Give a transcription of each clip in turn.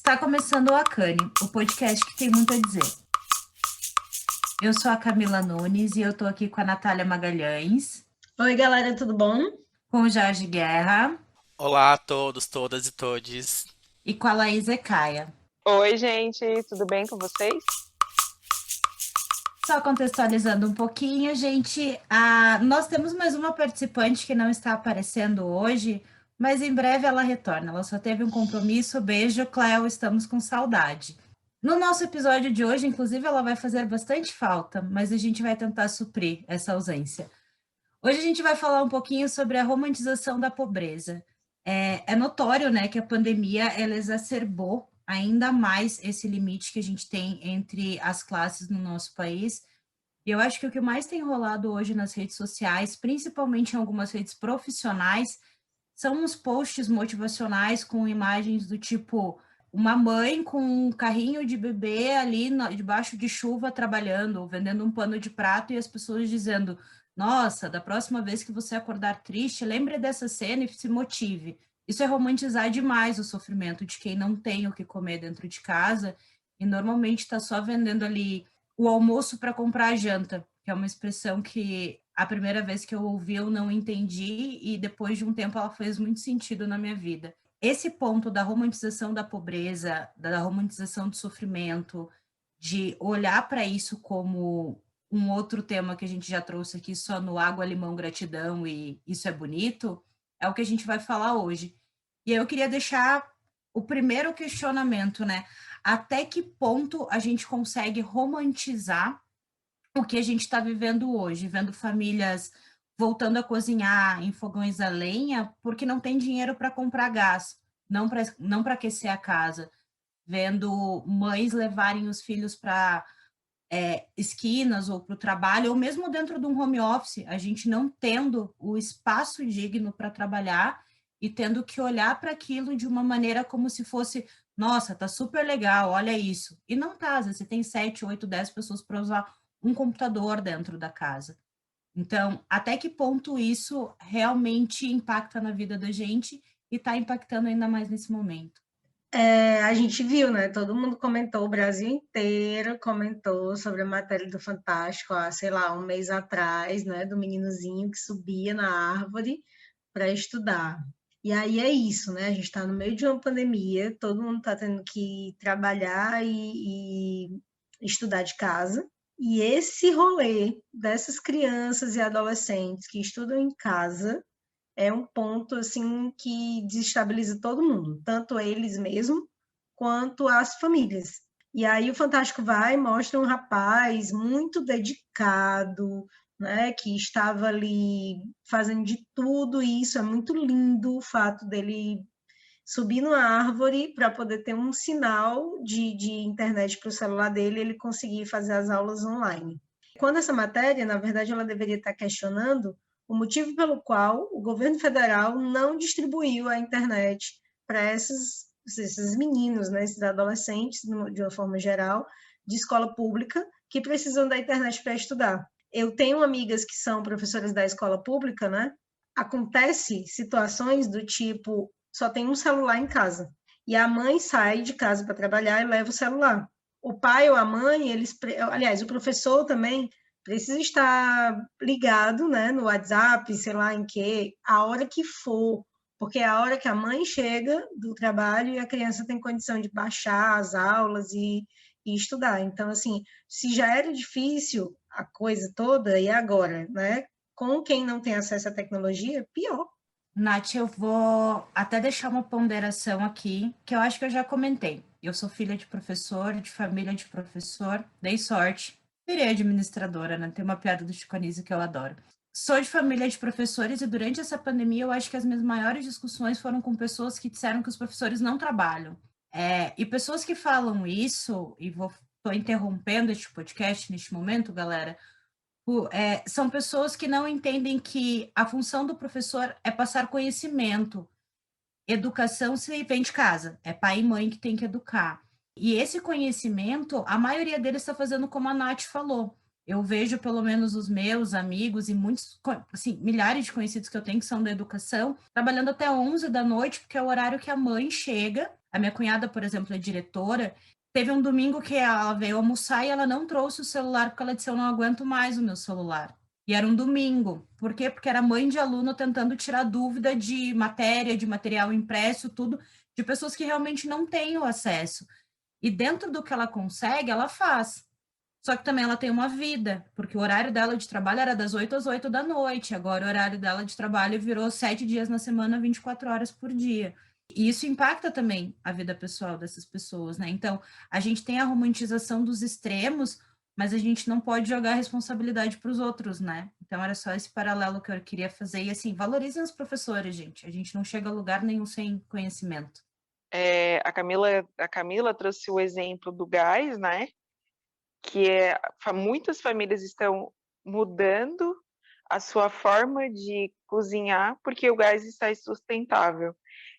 Está começando o Acane, o podcast que tem muito a dizer. Eu sou a Camila Nunes e eu estou aqui com a Natália Magalhães. Oi, galera, tudo bom? Com o Jorge Guerra. Olá a todos, todas e todes. E com a Laís Ecaia. Oi, gente, tudo bem com vocês? Só contextualizando um pouquinho, gente, nós temos mais uma participante que não está aparecendo hoje, mas em breve ela retorna. Ela só teve um compromisso. Beijo, Cléo, estamos com saudade. No nosso episódio de hoje, inclusive, ela vai fazer bastante falta, mas a gente vai tentar suprir essa ausência. Hoje a gente vai falar um pouquinho sobre a romantização da pobreza. É notório, né, que a pandemia ela exacerbou ainda mais esse limite que a gente tem entre as classes no nosso país. E eu acho que o que mais tem rolado hoje nas redes sociais, principalmente em algumas redes profissionais, são uns posts motivacionais com imagens do tipo uma mãe com um carrinho de bebê ali debaixo de chuva trabalhando, ou vendendo um pano de prato e as pessoas dizendo: nossa, da próxima vez que você acordar triste, lembre dessa cena e se motive. Isso é romantizar demais o sofrimento de quem não tem o que comer dentro de casa e normalmente está só vendendo ali o almoço para comprar a janta, que é uma expressão que a primeira vez que eu ouvi eu não entendi e depois de um tempo ela fez muito sentido na minha vida. Esse ponto da romantização da pobreza, da romantização do sofrimento, de olhar para isso como um outro tema que a gente já trouxe aqui só no Água, Limão, Gratidão e Isso é Bonito, é o que a gente vai falar hoje. E eu queria deixar o primeiro questionamento, né? Até que ponto a gente consegue romantizar o que a gente está vivendo hoje, vendo famílias voltando a cozinhar em fogões a lenha porque não tem dinheiro para comprar gás, não para aquecer a casa, vendo mães levarem os filhos para esquinas ou para o trabalho, ou mesmo dentro de um home office, a gente não tendo o espaço digno para trabalhar e tendo que olhar para aquilo de uma maneira como se fosse, nossa, tá super legal, olha isso. E não tá, às vezes você tem 7, 8, 10 pessoas para usar um computador dentro da casa. Então, até que ponto isso realmente impacta na vida da gente e está impactando ainda mais nesse momento? A gente viu, né? Todo mundo comentou, o Brasil inteiro comentou sobre a matéria do Fantástico, há, sei lá, um mês atrás, né? Do meninozinho que subia na árvore para estudar. E aí é isso, né? A gente está no meio de uma pandemia, todo mundo está tendo que trabalhar e estudar de casa. E esse rolê dessas crianças e adolescentes que estudam em casa é um ponto assim que desestabiliza todo mundo, tanto eles mesmos quanto as famílias. E aí o Fantástico vai e mostra um rapaz muito dedicado, né, que estava ali fazendo de tudo, e isso é muito lindo, o fato dele subir numa árvore para poder ter um sinal de internet para o celular dele, ele conseguir fazer as aulas online. Quando essa matéria, na verdade, ela deveria estar questionando o motivo pelo qual o governo federal não distribuiu a internet para esses meninos, né, esses adolescentes, de uma forma geral, de escola pública, que precisam da internet para estudar. Eu tenho amigas que são professoras da escola pública, né? Acontece situações do tipo, só tem um celular em casa, e a mãe sai de casa para trabalhar e leva o celular. O pai ou a mãe, aliás, o professor também precisa estar ligado, né, no WhatsApp, sei lá em que, a hora que for, porque é a hora que a mãe chega do trabalho e a criança tem condição de baixar as aulas e estudar. Então, assim, se já era difícil a coisa toda, e agora, né, com quem não tem acesso à tecnologia, pior. Nath, eu vou até deixar uma ponderação aqui, que eu acho que eu já comentei. Eu sou filha de professor, de família de professor, dei sorte, virei administradora, né? Tem uma piada do Chico Anísio que eu adoro. Sou de família de professores e durante essa pandemia eu acho que as minhas maiores discussões foram com pessoas que disseram que os professores não trabalham. E pessoas que falam isso, e estou interrompendo este podcast neste momento, galera, são pessoas que não entendem que a função do professor é passar conhecimento. Educação se vem de casa, é pai e mãe que tem que educar. E esse conhecimento, a maioria deles está fazendo como a Nath falou. Eu vejo pelo menos os meus amigos e muitos, assim, milhares de conhecidos que eu tenho que são da educação, trabalhando até 11 da noite, porque é o horário que a mãe chega, A minha cunhada, por exemplo, é diretora. Teve um domingo que ela veio almoçar e ela não trouxe o celular porque ela disse: eu não aguento mais o meu celular. E era um domingo. Por quê? Porque era mãe de aluno tentando tirar dúvida de matéria, de material impresso, tudo, de pessoas que realmente não têm o acesso. E dentro do que ela consegue, ela faz. Só que também ela tem uma vida, porque o horário dela de trabalho era das 8 às 8 da noite. Agora o horário dela de trabalho virou 7 dias na semana, 24 horas por dia. E isso impacta também a vida pessoal dessas pessoas, né? Então, a gente tem a romantização dos extremos, mas a gente não pode jogar a responsabilidade para os outros, né? Então, era só esse paralelo que eu queria fazer. E, assim, valorizem os professores, gente. A gente não chega a lugar nenhum sem conhecimento. A Camila trouxe o exemplo do gás, né? Que muitas famílias estão mudando a sua forma de cozinhar porque o gás está insustentável.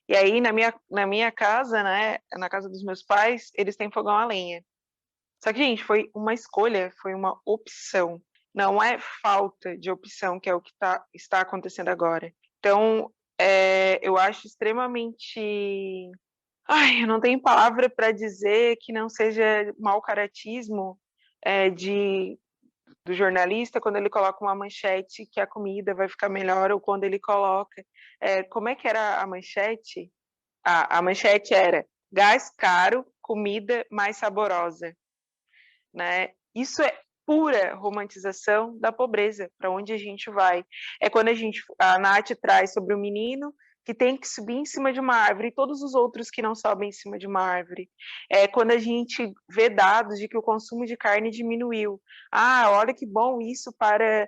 E aí, na minha casa, né, na casa dos meus pais, eles têm fogão a lenha. Só que, gente, foi uma escolha, foi uma opção. Não é falta de opção, que é o que está acontecendo agora. Então, eu acho extremamente. Ai, eu não tenho palavra para dizer que não seja mau caratismo de do jornalista quando ele coloca uma manchete que a comida vai ficar melhor, ou quando ele coloca. Como é que era a manchete? A manchete era: gás caro, comida mais saborosa. Né? Isso é pura romantização da pobreza, para onde a gente vai. É quando a Nath traz sobre o menino que tem que subir em cima de uma árvore e todos os outros que não sobem em cima de uma árvore. É quando a gente vê dados de que o consumo de carne diminuiu. Ah, olha que bom isso para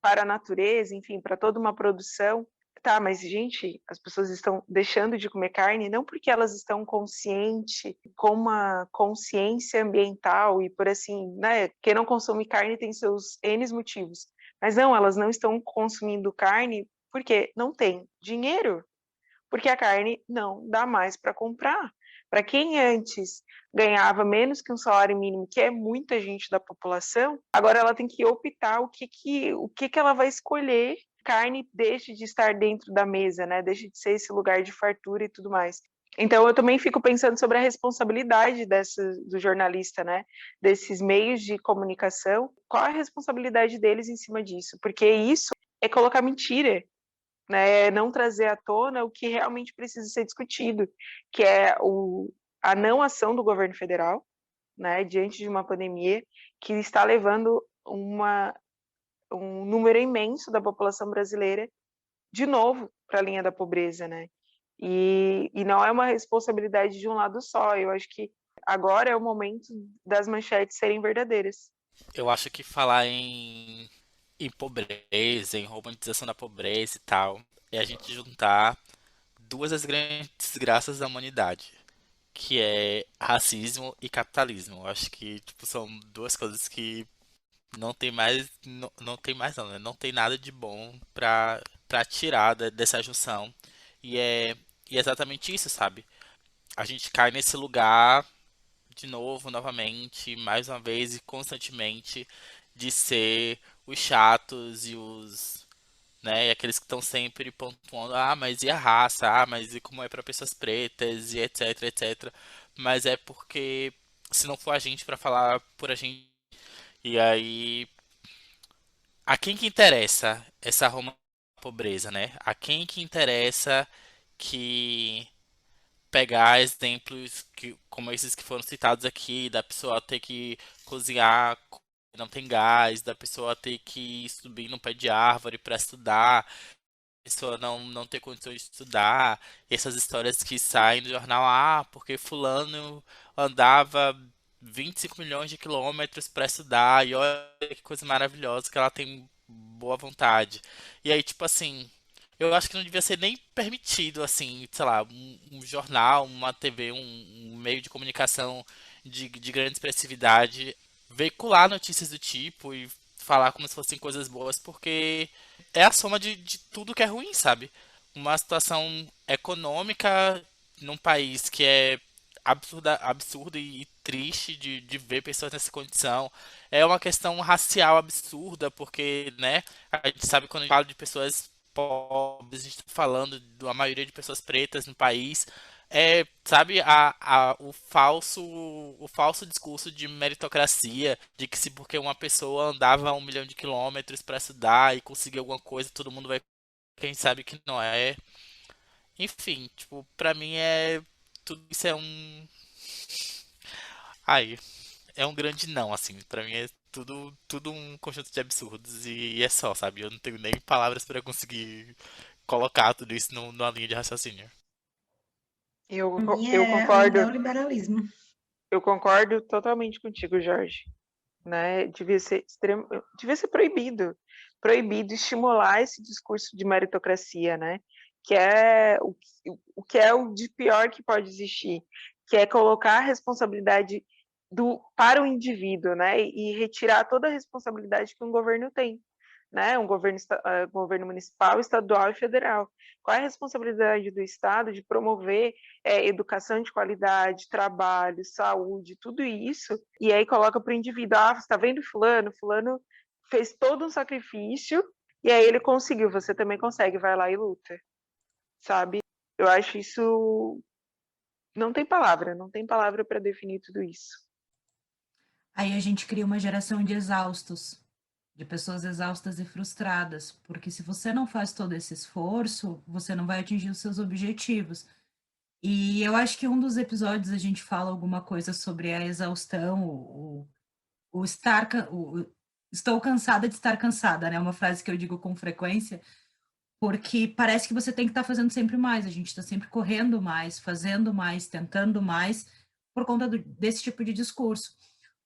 a natureza, enfim, para toda uma produção. Tá, mas, gente, as pessoas estão deixando de comer carne não porque elas estão conscientes, com uma consciência ambiental e por assim, né? Quem não consome carne tem seus N motivos. Mas não, elas não estão consumindo carne porque não tem dinheiro, porque a carne não dá mais para comprar. Para quem antes ganhava menos que um salário mínimo, que é muita gente da população, agora ela tem que optar o que ela vai escolher. Carne deixe de estar dentro da mesa, né? Deixe de ser esse lugar de fartura e tudo mais. Então, eu também fico pensando sobre a responsabilidade do jornalista, né? Desses meios de comunicação. Qual a responsabilidade deles em cima disso? Porque isso é colocar mentira, né? Não trazer à tona o que realmente precisa ser discutido, que é a não ação do governo federal, né? Diante de uma pandemia que está levando um número imenso da população brasileira de novo para a linha da pobreza, né? E não é uma responsabilidade de um lado só. Eu acho que agora é o momento das manchetes serem verdadeiras. Eu acho que falar em pobreza, em romantização da pobreza e tal, é a gente juntar duas das grandes desgraças da humanidade, que é racismo e capitalismo. Eu acho que, tipo, são duas coisas que não tem mais, não tem mais não, né? Não tem nada de bom pra tirar dessa junção. E é exatamente isso, sabe? A gente cai nesse lugar de novo, novamente, mais uma vez e constantemente, de ser os chatos e os, né, e aqueles que estão sempre pontuando: ah, mas e a raça? Ah, mas e como é para pessoas pretas? E etc, etc. Mas é porque se não for a gente para falar por a gente, e aí a quem que interessa essa Roma pobreza, né? A quem que interessa que pegar exemplos como esses que foram citados aqui, da pessoa ter que cozinhar, não tem gás, da pessoa ter que subir no pé de árvore para estudar, pessoa não ter condições de estudar, essas histórias que saem do jornal: ah, porque fulano andava 25 milhões de quilômetros para estudar, e olha que coisa maravilhosa que ela tem boa vontade. E aí, tipo assim, eu acho que não devia ser nem permitido, assim, sei lá, um jornal, uma TV, um meio de comunicação de grande expressividade veicular notícias do tipo e falar como se fossem coisas boas, porque é a soma de tudo que é ruim, sabe? Uma situação econômica num país que é absurda e triste de ver pessoas nessa condição. É uma questão racial absurda, porque, né, a gente sabe, quando a gente fala de pessoas pobres, a gente está falando da maioria de pessoas pretas no país. sabe, o falso discurso de meritocracia, de que se porque uma pessoa andava 1 milhão de quilômetros para estudar e conseguir alguma coisa, todo mundo vai. Quem sabe que não é. Enfim, tipo, pra mim tudo isso é um. Ai, é um grande não, assim. Pra mim é tudo um conjunto de absurdos e é só, sabe? Eu não tenho nem palavras pra conseguir colocar tudo isso numa linha de raciocínio. Para mim Eu é o concordo, neoliberalismo. eu concordo totalmente contigo, Jorge. Né? Devia ser proibido estimular esse discurso de meritocracia, né? Que é o que é o de pior que pode existir, que é colocar a responsabilidade para o indivíduo, né? E retirar toda a responsabilidade que um governo tem, né? Governo municipal, estadual e federal. Qual é a responsabilidade do Estado de promover educação de qualidade, trabalho, saúde, tudo isso, e aí coloca para o indivíduo, você está vendo fulano? Fulano fez todo um sacrifício, e aí ele conseguiu, você também consegue, vai lá e luta, sabe? Eu acho isso... não tem palavra para definir tudo isso. Aí a gente cria uma geração de exaustos, de pessoas exaustas e frustradas, porque se você não faz todo esse esforço, você não vai atingir os seus objetivos. E eu acho que um dos episódios a gente fala alguma coisa sobre a exaustão, o estar, estou cansada de estar cansada, né? Uma frase que eu digo com frequência, porque parece que você tem que estar fazendo sempre mais, a gente está sempre correndo mais, fazendo mais, tentando mais, por conta desse tipo de discurso.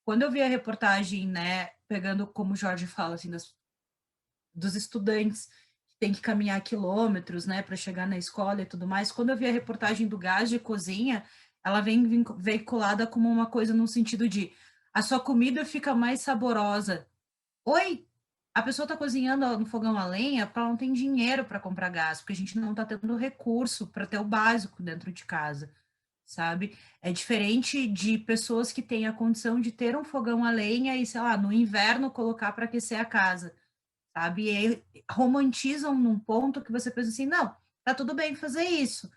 Quando eu vi a reportagem, né, pegando como o Jorge fala, assim, dos estudantes que têm que caminhar quilômetros, né, para chegar na escola e tudo mais, quando eu vi a reportagem do gás de cozinha, ela vem veiculada como uma coisa no sentido de a sua comida fica mais saborosa. Oi, a pessoa está cozinhando no fogão a lenha porque ela não tem dinheiro para comprar gás, porque a gente não está tendo recurso para ter o básico dentro de casa, sabe? É diferente de pessoas que têm a condição de ter um fogão a lenha e, sei lá, no inverno colocar para aquecer a casa, sabe? E aí romantizam num ponto que você pensa assim, não, tá tudo bem fazer isso.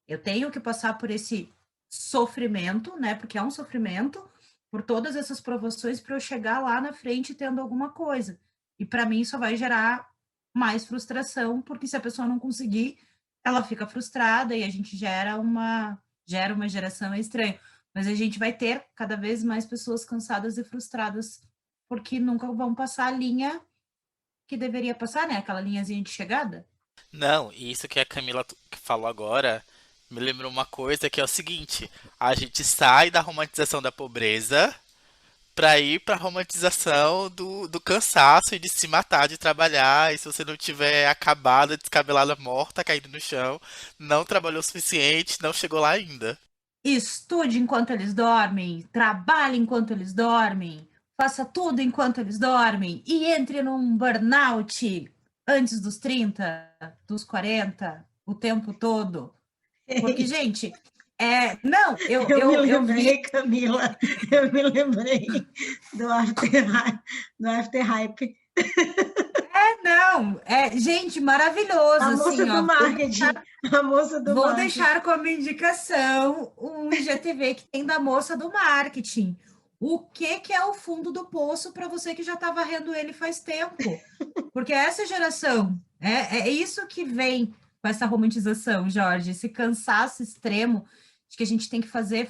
Eu tenho que passar por esse sofrimento, né? Porque é um sofrimento, por todas essas provações para eu chegar lá na frente tendo alguma coisa. E para mim isso vai gerar mais frustração, porque se a pessoa não conseguir, ela fica frustrada e a gente gera uma geração estranha. Mas a gente vai ter cada vez mais pessoas cansadas e frustradas porque nunca vão passar a linha que deveria passar, né? Aquela linhazinha de chegada. Não, e isso que a Camila falou agora me lembrou uma coisa que é o seguinte: a gente sai da romantização da pobreza pra ir pra romantização do cansaço e de se matar de trabalhar. E se você não tiver acabada, descabelada, morta, caída no chão, não trabalhou o suficiente, não chegou lá ainda. Estude enquanto eles dormem, trabalhe enquanto eles dormem, faça tudo enquanto eles dormem e entre num burnout antes dos 30, dos 40, o tempo todo. Porque, gente, não, Eu me eu vi. lembrei, Camila, eu me lembrei do After Hype. Não, gente, maravilhoso, A moça assim, do ó. marketing, a moça do Vou marketing. deixar como indicação um IGTV que tem da moça do marketing. O que é o fundo do poço para você que já está varrendo ele faz tempo? Porque essa geração, é isso que vem com essa romantização, Jorge, esse cansaço extremo de que a gente tem que fazer,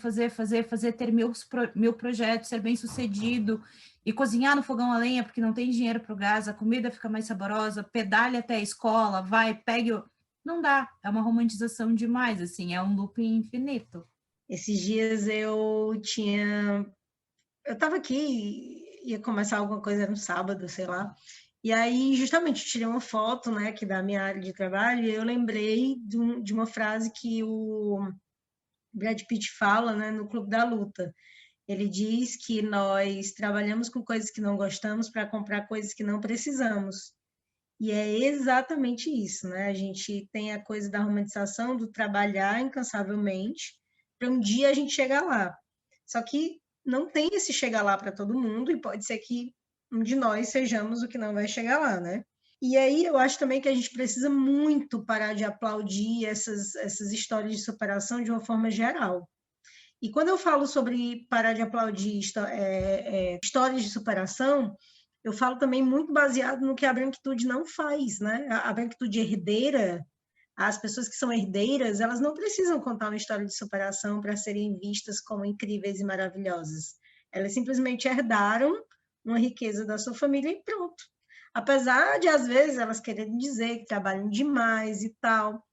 ter mil projetos, ser bem sucedido e cozinhar no fogão a lenha porque não tem dinheiro para o gás, a comida fica mais saborosa, pedale até a escola, vai, pegue o não dá, é uma romantização demais, assim, é um looping infinito. Esses dias eu estava aqui, ia começar alguma coisa no sábado, sei lá, e aí justamente eu tirei uma foto, né, aqui da minha área de trabalho, e eu lembrei de uma frase que o Brad Pitt fala, né, no Clube da Luta. Ele diz que nós trabalhamos com coisas que não gostamos para comprar coisas que não precisamos. E é exatamente isso, né? A gente tem a coisa da romantização, do trabalhar incansavelmente, para um dia a gente chegar lá. Só que não tem esse chegar lá para todo mundo, e pode ser que um de nós sejamos o que não vai chegar lá, né? E aí eu acho também que a gente precisa muito parar de aplaudir essas histórias de superação de uma forma geral. E quando eu falo sobre parar de aplaudir histórias de superação, eu falo também muito baseado no que a branquitude não faz, né? A branquitude herdeira, as pessoas que são herdeiras, elas não precisam contar uma história de superação para serem vistas como incríveis e maravilhosas. Elas simplesmente herdaram uma riqueza da sua família e pronto. Apesar de, às vezes, elas quererem dizer que trabalham demais e tal,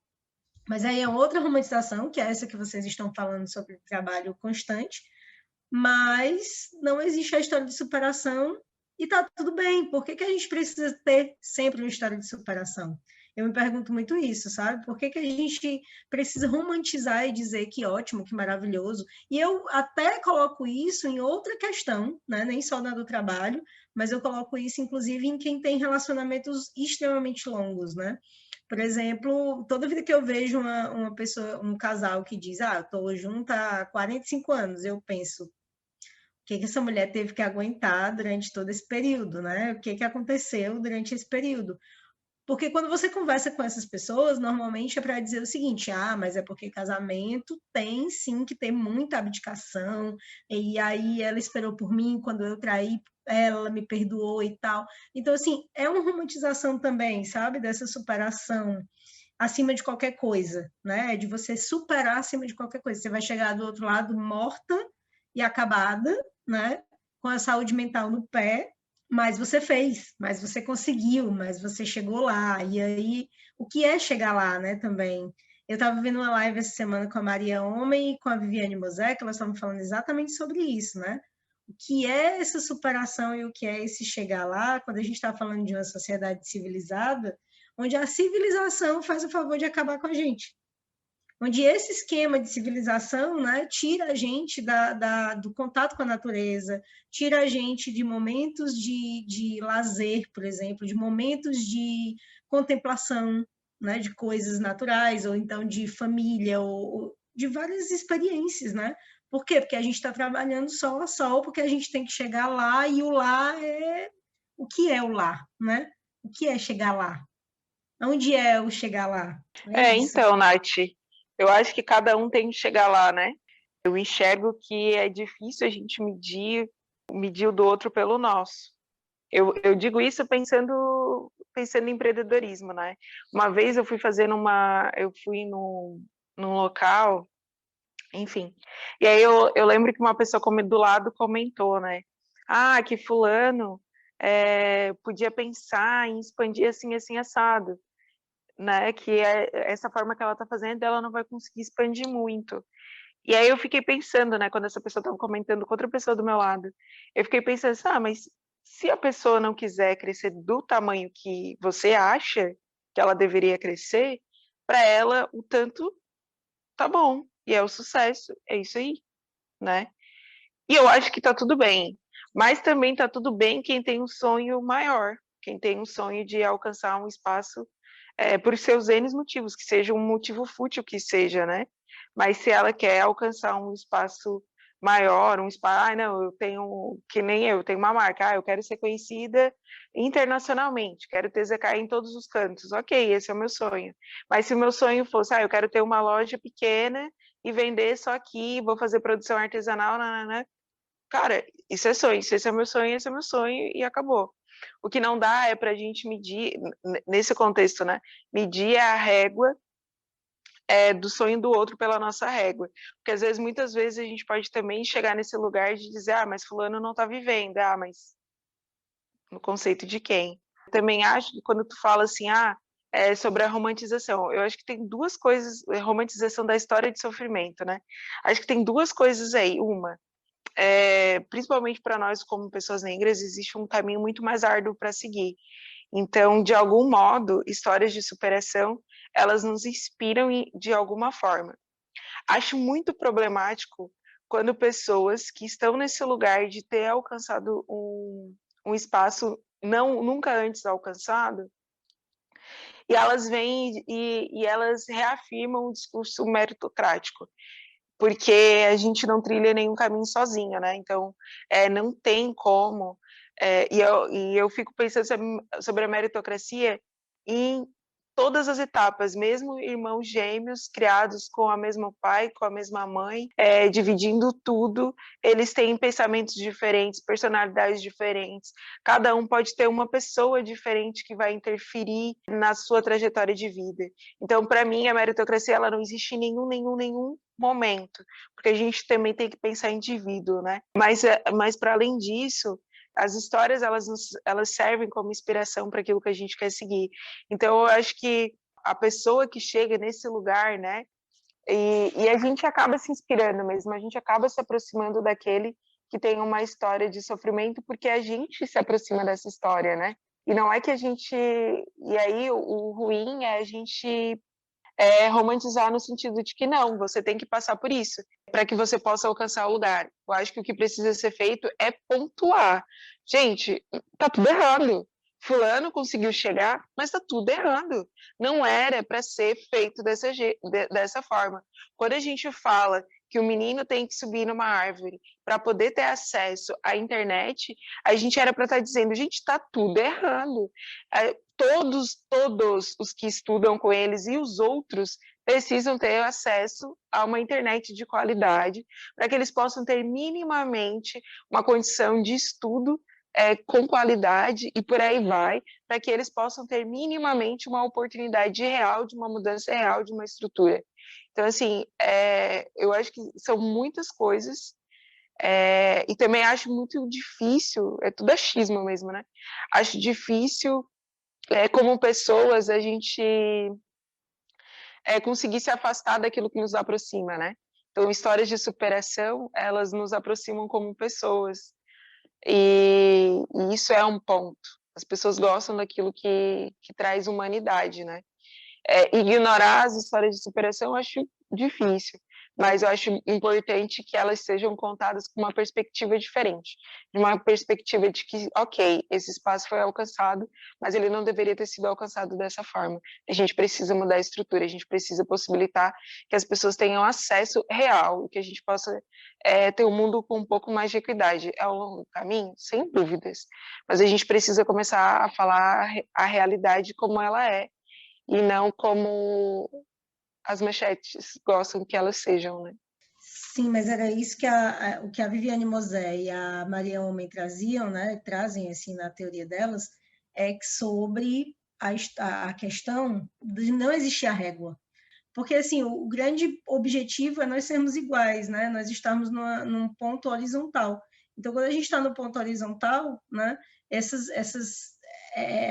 mas aí é outra romantização, que é essa que vocês estão falando sobre trabalho constante, mas não existe a história de superação e tá tudo bem. Por que a gente precisa ter sempre uma história de superação? Eu me pergunto muito isso, sabe? Por que a gente precisa romantizar e dizer que ótimo, que maravilhoso? E eu até coloco isso em outra questão, né? Nem só na do trabalho, mas eu coloco isso, inclusive, em quem tem relacionamentos extremamente longos, né? Por exemplo, toda vida que eu vejo uma pessoa, um casal que diz, eu estou junto há 45 anos, eu penso, o que essa mulher teve que aguentar durante todo esse período, né? O que aconteceu durante esse período? Porque quando você conversa com essas pessoas, normalmente é para dizer o seguinte, mas é porque casamento tem sim que ter muita abdicação, e aí ela esperou por mim, quando eu traí, ela me perdoou e tal. Então, assim, é uma romantização também, sabe? Dessa superação acima de qualquer coisa, né? De você superar acima de qualquer coisa. Você vai chegar do outro lado morta e acabada, né? Com a saúde mental no pé, mas você fez, mas você conseguiu, mas você chegou lá. E aí, o que é chegar lá, né, também? Eu estava vendo uma live essa semana com a Maria Homem e com a Viviane Mosec, elas estavam falando exatamente sobre isso, né? O que é essa superação e o que é esse chegar lá, quando a gente está falando de uma sociedade civilizada, onde a civilização faz o favor de acabar com a gente. Onde esse esquema de civilização, né, tira a gente do contato com a natureza, tira a gente de momentos de lazer, por exemplo, de momentos de contemplação, né, de coisas naturais, ou então de família, ou de várias experiências, né? Por quê? Porque a gente está trabalhando sol a sol, porque a gente tem que chegar lá, e o lá é... O que é o lá, né? O que é chegar lá? Onde é o chegar lá? É isso. Então, Nath, eu acho que cada um tem que chegar lá, né? Eu enxergo que é difícil a gente medir o do outro pelo nosso. Eu digo isso pensando em empreendedorismo, né? Uma vez eu fui num local, enfim, e aí eu lembro que uma pessoa do lado comentou, né? Que fulano podia pensar em expandir assim, assim, assado, né? Que essa forma que ela está fazendo, ela não vai conseguir expandir muito. E aí eu fiquei pensando, né, quando essa pessoa estava comentando com outra pessoa do meu lado, eu fiquei pensando assim, mas se a pessoa não quiser crescer do tamanho que você acha que ela deveria crescer, para ela o tanto tá bom, e é o sucesso, é isso aí, né? E eu acho que tá tudo bem, mas também tá tudo bem quem tem um sonho maior, quem tem um sonho de alcançar um espaço por seus N motivos, que seja um motivo fútil que seja, né? Mas se ela quer alcançar um espaço maior, um espaço, não, eu tenho, que nem eu tenho uma marca, eu quero ser conhecida internacionalmente, quero ter ZK em todos os cantos, ok, esse é o meu sonho. Mas se o meu sonho fosse, eu quero ter uma loja pequena e vender só aqui, vou fazer produção artesanal, nanana, cara, isso é sonho, se esse é o meu sonho, esse é o meu sonho e acabou. O que não dá é para a gente medir, nesse contexto, né? Medir a régua do sonho do outro pela nossa régua. Porque às vezes, muitas vezes, a gente pode também chegar nesse lugar de dizer, mas fulano não está vivendo, mas no conceito de quem? Eu também acho que quando tu fala assim, sobre a romantização, eu acho que tem duas coisas, romantização da história de sofrimento, né? Acho que tem duas coisas aí. Uma, principalmente para nós como pessoas negras, existe um caminho muito mais árduo para seguir. Então, de algum modo, histórias de superação, elas nos inspiram de alguma forma. Acho muito problemático quando pessoas que estão nesse lugar de ter alcançado um espaço nunca antes alcançado, e elas vêm e elas reafirmam o discurso meritocrático, porque a gente não trilha nenhum caminho sozinho, né? Então, não tem como E eu fico pensando sobre a meritocracia em todas as etapas, mesmo irmãos gêmeos criados com o mesmo pai, com a mesma mãe, dividindo tudo, eles têm pensamentos diferentes, personalidades diferentes, cada um pode ter uma pessoa diferente que vai interferir na sua trajetória de vida. Então, para mim, a meritocracia ela não existe em nenhum momento, porque a gente também tem que pensar em indivíduo, né? Mas para além disso, as histórias elas servem como inspiração para aquilo que a gente quer seguir. Então, eu acho que a pessoa que chega nesse lugar, né, e a gente acaba se inspirando mesmo, a gente acaba se aproximando daquele que tem uma história de sofrimento, porque a gente se aproxima dessa história, né? E não é que a gente. E aí, o ruim é a gente romantizar no sentido de que não, você tem que passar por isso para que você possa alcançar o lugar. Eu acho que o que precisa ser feito é pontuar. Gente, tá tudo errado. Fulano conseguiu chegar, mas tá tudo errado. Não era para ser feito dessa forma. Quando a gente fala que o menino tem que subir numa árvore para poder ter acesso à internet, a gente era para estar dizendo, gente, está tudo errado. Todos os que estudam com eles e os outros precisam ter acesso a uma internet de qualidade para que eles possam ter minimamente uma condição de estudo com qualidade e por aí vai, para que eles possam ter minimamente uma oportunidade real, de uma mudança real, de uma estrutura. Então, assim, eu acho que são muitas coisas e também acho muito difícil, é tudo achismo mesmo, né? Acho difícil, como pessoas, a gente conseguir se afastar daquilo que nos aproxima, né? Então, histórias de superação, elas nos aproximam como pessoas. E isso é um ponto. As pessoas gostam daquilo que traz humanidade, né? Ignorar as histórias de superação eu acho difícil, mas eu acho importante que elas sejam contadas com uma perspectiva diferente, de uma perspectiva de que, ok, esse espaço foi alcançado, mas ele não deveria ter sido alcançado dessa forma. A gente precisa mudar a estrutura, a gente precisa possibilitar que as pessoas tenham acesso real, que a gente possa ter um mundo com um pouco mais de equidade. É um longo caminho? Sem dúvidas, mas a gente precisa começar a falar a realidade como ela é, e não como as manchetes gostam que elas sejam, né? Sim, mas era isso que o que a Viviane Mosé e a Maria Homem traziam, né? Trazem assim na teoria delas, é que sobre a questão de não existir a régua. Porque assim, o grande objetivo é nós sermos iguais, né? Nós estarmos num ponto horizontal. Então, quando a gente está no ponto horizontal, né?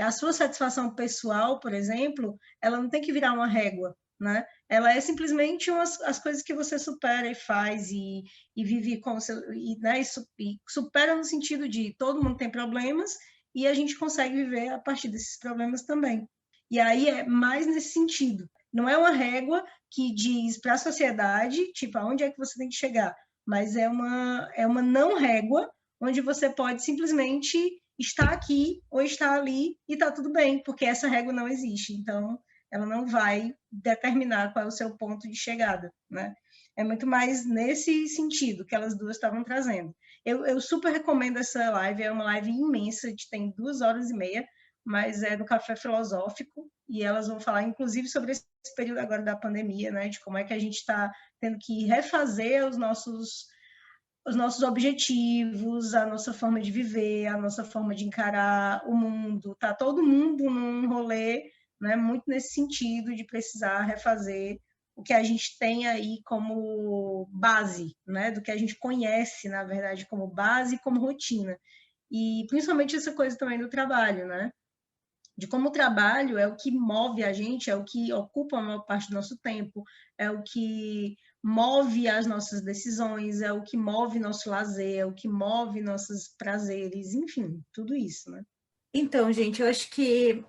A sua satisfação pessoal, por exemplo, ela não tem que virar uma régua, né? Ela é simplesmente as coisas que você supera e faz e vive com o seu, né? E supera no sentido de todo mundo tem problemas e a gente consegue viver a partir desses problemas também. E aí é mais nesse sentido. Não é uma régua que diz para a sociedade, tipo, aonde é que você tem que chegar, mas é uma não régua onde você pode simplesmente estar aqui ou estar ali e está tudo bem, porque essa régua não existe. Então, ela não vai determinar qual é o seu ponto de chegada, né? É muito mais nesse sentido que elas duas estavam trazendo. Eu super recomendo essa live, é uma live imensa, tem 2 horas e meia, mas é do Café Filosófico, e elas vão falar, inclusive, sobre esse período agora da pandemia, né? De como é que a gente está tendo que refazer os nossos objetivos, a nossa forma de viver, a nossa forma de encarar o mundo. Tá todo mundo num rolê, né, muito nesse sentido de precisar refazer o que a gente tem aí como base, né, do que a gente conhece, na verdade, como base e como rotina. E principalmente essa coisa também do trabalho, né? De como o trabalho é o que move a gente, é o que ocupa a maior parte do nosso tempo, é o que move as nossas decisões, é o que move nosso lazer, é o que move nossos prazeres, enfim, tudo isso, né? Então, gente, eu acho que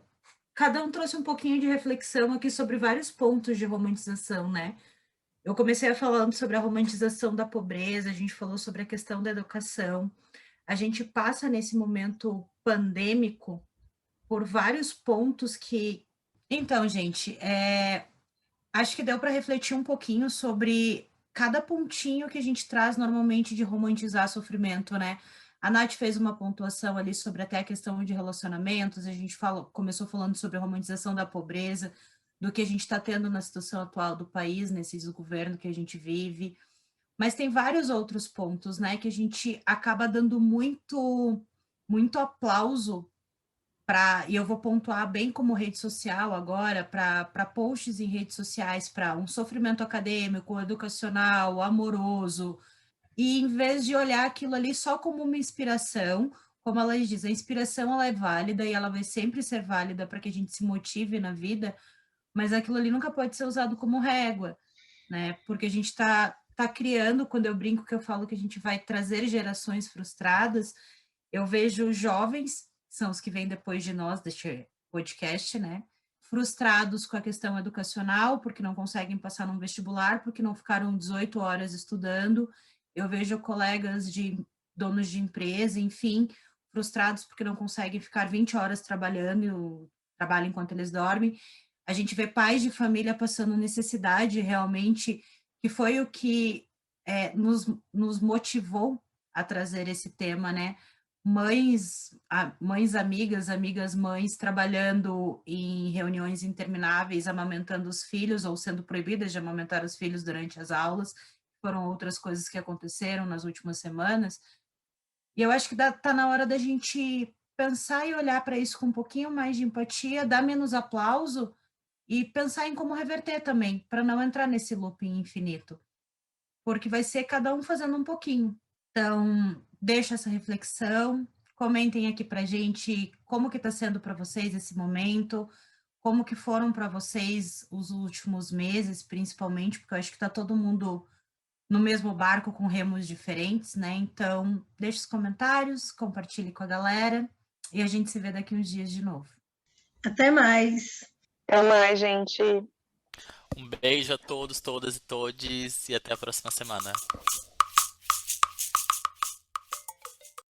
cada um trouxe um pouquinho de reflexão aqui sobre vários pontos de romantização, né? Eu comecei falando sobre a romantização da pobreza, a gente falou sobre a questão da educação. A gente passa nesse momento pandêmico por vários pontos que. Então, gente, acho que deu para refletir um pouquinho sobre cada pontinho que a gente traz normalmente de romantizar sofrimento, né? A Nath fez uma pontuação ali sobre até a questão de relacionamentos, a gente começou falando sobre a romantização da pobreza, do que a gente está tendo na situação atual do país, nesse desgoverno que a gente vive, mas tem vários outros pontos, né, que a gente acaba dando muito aplauso para, e eu vou pontuar bem como rede social agora, para posts em redes sociais, para um sofrimento acadêmico, educacional, amoroso, e em vez de olhar aquilo ali só como uma inspiração, como ela diz, a inspiração ela é válida e ela vai sempre ser válida para que a gente se motive na vida, mas aquilo ali nunca pode ser usado como régua, né? Porque a gente tá criando, quando eu brinco que eu falo que a gente vai trazer gerações frustradas, eu vejo jovens, são os que vêm depois de nós, deste podcast, né? Frustrados com a questão educacional, porque não conseguem passar num vestibular, porque não ficaram 18 horas estudando. Eu vejo colegas de donos de empresa, enfim, frustrados porque não conseguem ficar 20 horas trabalhando, e trabalham enquanto eles dormem. A gente vê pais de família passando necessidade realmente, que foi o que nos motivou a trazer esse tema, né? Mães amigas, amigas mães, trabalhando em reuniões intermináveis, amamentando os filhos ou sendo proibidas de amamentar os filhos durante as aulas, foram outras coisas que aconteceram nas últimas semanas. E eu acho que tá na hora da gente pensar e olhar para isso com um pouquinho mais de empatia, dar menos aplauso e pensar em como reverter também, para não entrar nesse looping infinito, porque vai ser cada um fazendo um pouquinho. Então, deixa essa reflexão, comentem aqui para gente como que está sendo para vocês esse momento, como que foram para vocês os últimos meses, principalmente, porque eu acho que está todo mundo no mesmo barco com remos diferentes, né? Então, deixe os comentários, compartilhe com a galera e a gente se vê daqui uns dias de novo. Até mais. Até mais, gente. Um beijo a todos, todas e todes, e até a próxima semana.